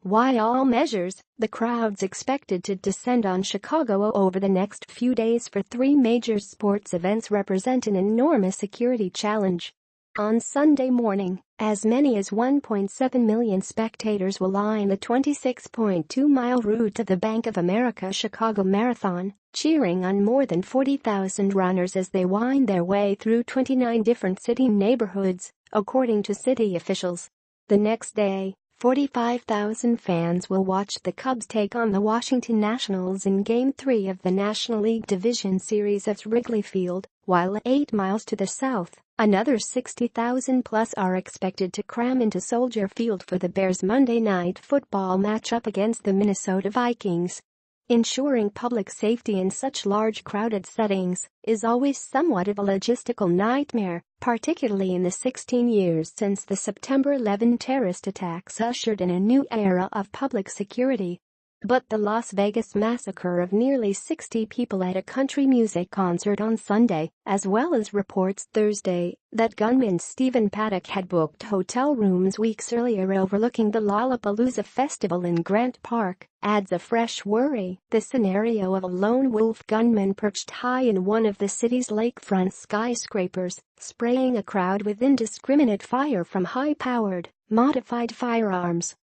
By all measures, the crowd's expected to descend on Chicago over the next few days for three major sports events represent an enormous security challenge. On Sunday morning, as many as 1.7 million spectators will line the 26.2-mile route to the Bank of America Chicago Marathon, cheering on more than 40,000 runners as they wind their way through 29 different city neighborhoods, according to city officials. The next day, 45,000 fans will watch the Cubs take on the Washington Nationals in Game 3 of the National League Division Series at Wrigley Field, while 8 miles to the south, another 60,000 plus are expected to cram into Soldier Field for the Bears' Monday Night Football matchup against the Minnesota Vikings. Ensuring public safety in such large crowded settings is always somewhat of a logistical nightmare, particularly in the 16 years since the September 11 terrorist attacks ushered in a new era of public security. But the Las Vegas massacre of nearly 60 people at a country music concert on Sunday, as well as reports Thursday that gunman Stephen Paddock had booked hotel rooms weeks earlier overlooking the Lollapalooza festival in Grant Park, adds a fresh worry. The scenario of a lone wolf gunman perched high in one of the city's lakefront skyscrapers, spraying a crowd with indiscriminate fire from high-powered, modified firearms.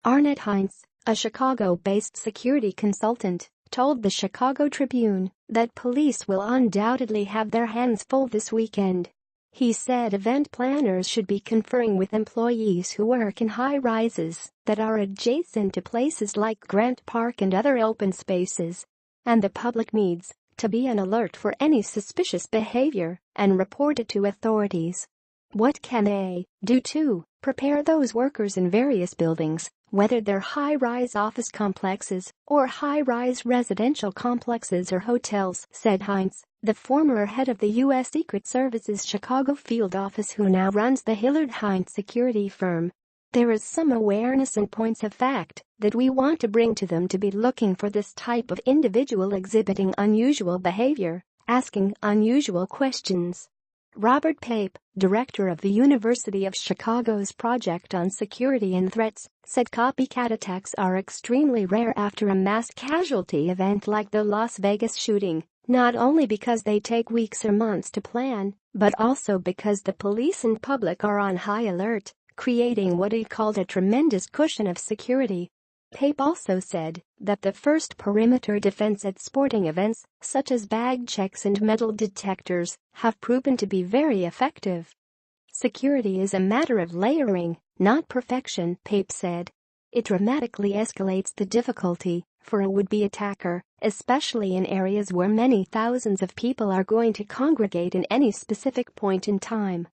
Arnett Hines, a Chicago-based security consultant, told the Chicago Tribune that police will undoubtedly have their hands full this weekend. He said event planners should be conferring with employees who work in high-rises that are adjacent to places like Grant Park and other open spaces, and the public needs to be on alert for any suspicious behavior and report it to authorities. What can they do to prepare those workers in various buildings, whether they're high-rise office complexes or high-rise residential complexes or hotels, said Hines, the former head of the U.S. Secret Service's Chicago field office who now runs the Hillard Hines security firm. There is some awareness and points of fact that we want to bring to them to be looking for this type of individual exhibiting unusual behavior, asking unusual questions. Robert Pape, director of the University of Chicago's Project on Security and Threats, said copycat attacks are extremely rare after a mass casualty event like the Las Vegas shooting, not only because they take weeks or months to plan, but also because the police and public are on high alert, creating what he called a tremendous cushion of security. Pape also said that the first perimeter defense at sporting events, such as bag checks and metal detectors, have proven to be very effective. Security is a matter of layering, not perfection, Pape said. It dramatically escalates the difficulty for a would-be attacker, especially in areas where many thousands of people are going to congregate in any specific point in time.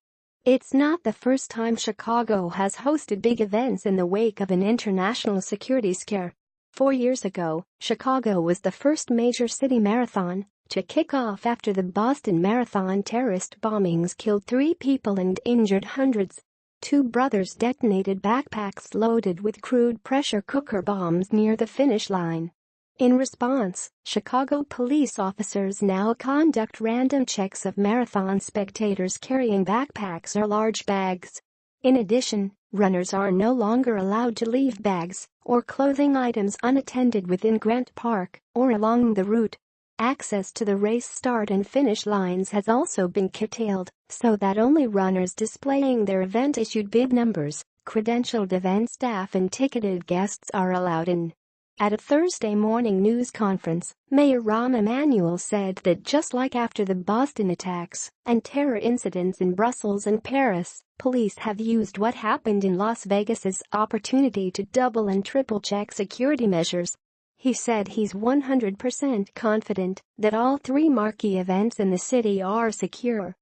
It's not the first time Chicago has hosted big events in the wake of an international security scare. 4 years ago, Chicago was the first major city marathon to kick off after the Boston Marathon terrorist bombings killed 3 people and injured hundreds. 2 brothers detonated backpacks loaded with crude pressure cooker bombs near the finish line. In response, Chicago police officers now conduct random checks of marathon spectators carrying backpacks or large bags. In addition, runners are no longer allowed to leave bags or clothing items unattended within Grant Park or along the route. Access to the race start and finish lines has also been curtailed, so that only runners displaying their event-issued bib numbers, credentialed event staff and ticketed guests are allowed in. At a Thursday morning news conference, Mayor Rahm Emanuel said that just like after the Boston attacks and terror incidents in Brussels and Paris, police have used what happened in Las Vegas as opportunity to double and triple check security measures. He said he's 100% confident that all 3 marquee events in the city are secure.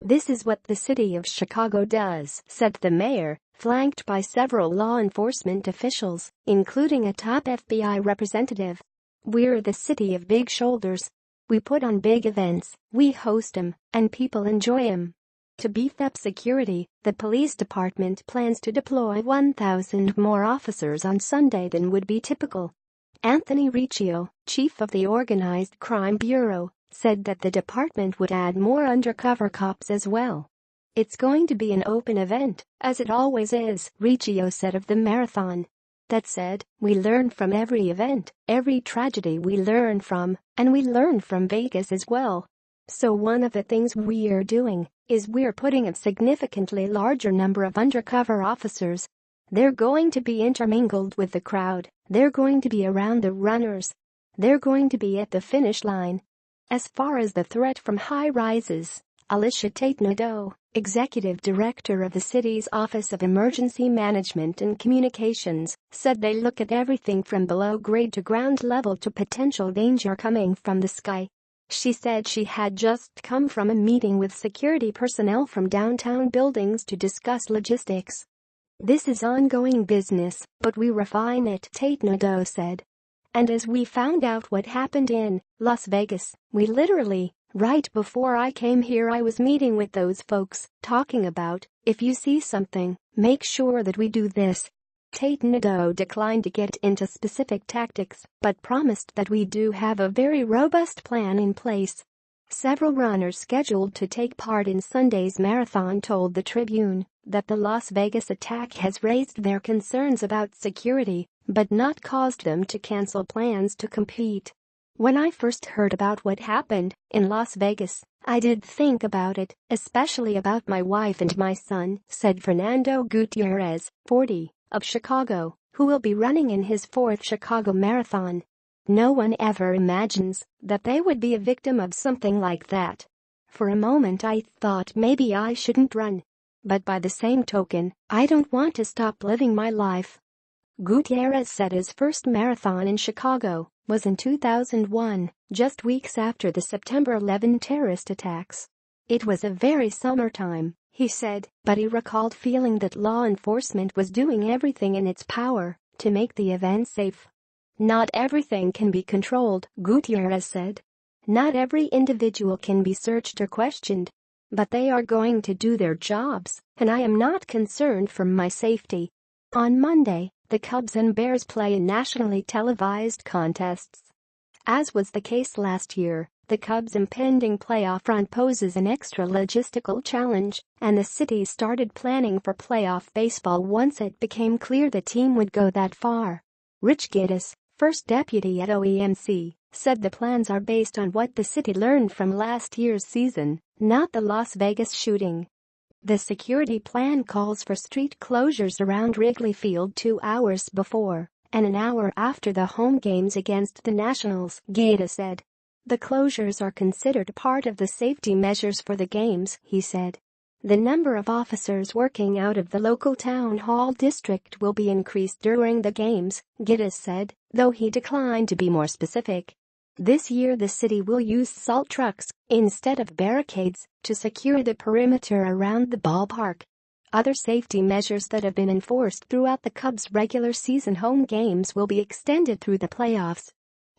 This is what the city of Chicago does, said the mayor, flanked by several law enforcement officials, including a top FBI representative. We're the city of big shoulders. We put on big events, we host 'em, and people enjoy 'em. To beef up security, the police department plans to deploy 1,000 more officers on Sunday than would be typical. Anthony Riccio, chief of the Organized Crime Bureau, said that the department would add more undercover cops as well. It's going to be an open event, as it always is, Riccio said of the marathon. That said, we learn from every event, every tragedy we learn from, and we learn from Vegas as well. So one of the things we're doing is we're putting a significantly larger number of undercover officers. They're going to be intermingled with the crowd, they're going to be around the runners, they're going to be at the finish line. As far as the threat from high rises, Alicia Tate-Nadeau, executive director of the city's Office of Emergency Management and Communications, said they look at everything from below grade to ground level to potential danger coming from the sky. She said she had just come from a meeting with security personnel from downtown buildings to discuss logistics. This is ongoing business, but we refine it, Tate-Nadeau said. And as we found out what happened in Las Vegas, we literally, right before I came here, I was meeting with those folks, talking about, if you see something, make sure that we do this. Tate-Nadeau declined to get into specific tactics, but promised that we do have a very robust plan in place. Several runners scheduled to take part in Sunday's marathon told the Tribune that the Las Vegas attack has raised their concerns about security, but not caused them to cancel plans to compete. When I first heard about what happened in Las Vegas, I did think about it, especially about my wife and my son, said Fernando Gutierrez, 40, of Chicago, who will be running in his 4th Chicago Marathon. No one ever imagines that they would be a victim of something like that. For a moment I thought maybe I shouldn't run. But by the same token, I don't want to stop living my life. Gutierrez said his first marathon in Chicago was in 2001, just weeks after the September 11 terrorist attacks. It was a very summertime, he said, but he recalled feeling that law enforcement was doing everything in its power to make the event safe. Not everything can be controlled, Gutierrez said. Not every individual can be searched or questioned. But they are going to do their jobs, and I am not concerned for my safety. On Monday, the Cubs and Bears play in nationally televised contests. As was the case last year, the Cubs' impending playoff run poses an extra logistical challenge, and the city started planning for playoff baseball once it became clear the team would go that far. Rich Gittes, first deputy at OEMC, said the plans are based on what the city learned from last year's season, not the Las Vegas shooting. The security plan calls for street closures around Wrigley Field 2 hours before and an hour after the home games against the Nationals, Gittes said. The closures are considered part of the safety measures for the games, he said. The number of officers working out of the local town hall district will be increased during the games, Gittes said, though he declined to be more specific. This year the city will use salt trucks instead of barricades to secure the perimeter around the ballpark. Other safety measures that have been enforced throughout the Cubs' regular season home games will be extended through the playoffs.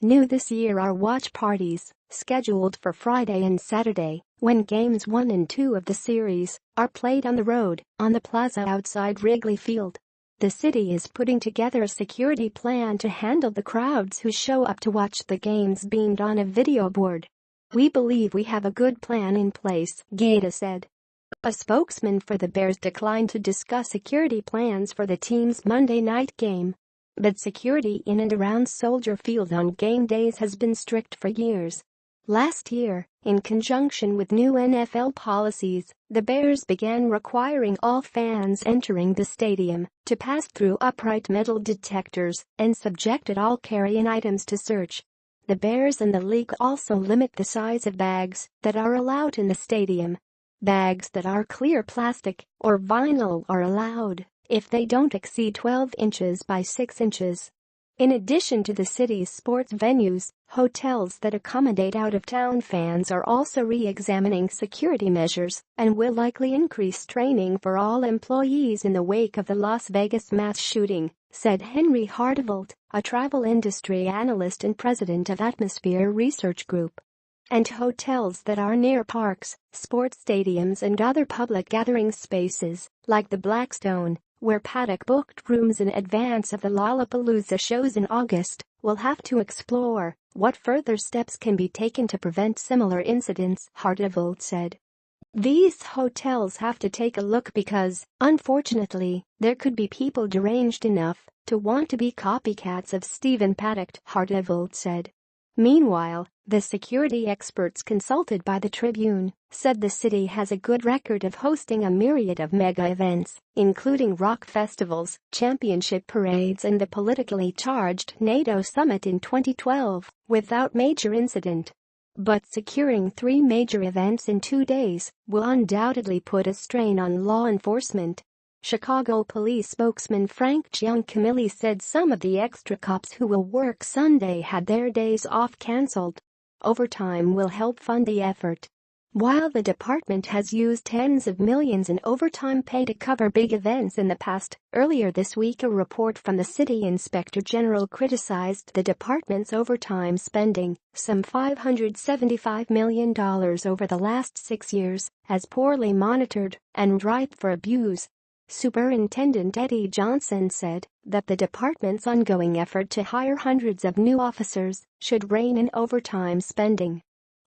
New this year are watch parties, scheduled for Friday and Saturday, when games 1 and 2 of the series are played on the road, on the plaza outside Wrigley Field. The city is putting together a security plan to handle the crowds who show up to watch the games beamed on a video board. We believe we have a good plan in place, Gittes said. A spokesman for the Bears declined to discuss security plans for the team's Monday night game. But security in and around Soldier Field on game days has been strict for years. Last year, in conjunction with new NFL policies, the Bears began requiring all fans entering the stadium to pass through upright metal detectors and subjected all carry-in items to search. The Bears and the league also limit the size of bags that are allowed in the stadium. Bags that are clear plastic or vinyl are allowed if they don't exceed 12 inches by 6 inches. In addition to the city's sports venues, hotels that accommodate out-of-town fans are also re-examining security measures and will likely increase training for all employees in the wake of the Las Vegas mass shooting, said Henry Hardevold, a travel industry analyst and president of Atmosphere Research Group. And hotels that are near parks, sports stadiums and other public gathering spaces, like the Blackstone, where Paddock booked rooms in advance of the Lollapalooza shows in August, will have to explore what further steps can be taken to prevent similar incidents, Hardevold said. These hotels have to take a look because, unfortunately, there could be people deranged enough to want to be copycats of Stephen Paddock," Hardevold said. Meanwhile, the security experts consulted by the Tribune said the city has a good record of hosting a myriad of mega events, including rock festivals, championship parades and the politically charged NATO summit in 2012, without major incident. But securing 3 major events in 2 days will undoubtedly put a strain on law enforcement. Chicago police spokesman Frank Giancamilli said some of the extra cops who will work Sunday had their days off cancelled. Overtime will help fund the effort. While the department has used tens of millions in overtime pay to cover big events in the past, earlier this week a report from the city inspector general criticized the department's overtime spending, some $575 million over the last 6 years, as poorly monitored and ripe for abuse. Superintendent Eddie Johnson said that the department's ongoing effort to hire hundreds of new officers should rein in overtime spending.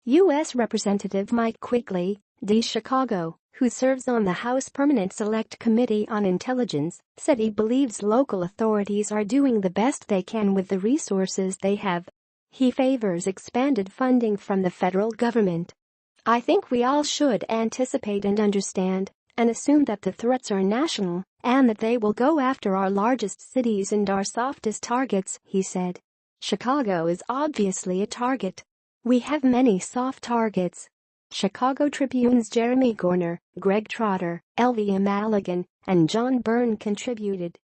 U.S. Representative Mike Quigley, D. Chicago, who serves on the House Permanent Select Committee on Intelligence, said he believes local authorities are doing the best they can with the resources they have. He favors expanded funding from the federal government. "I think we all should anticipate and understand and assume that the threats are national and that they will go after our largest cities and our softest targets," he said. "Chicago is obviously a target. We have many soft targets." Chicago Tribune's Jeremy Gorner, Greg Trotter, Elvia Maligan, and John Byrne contributed.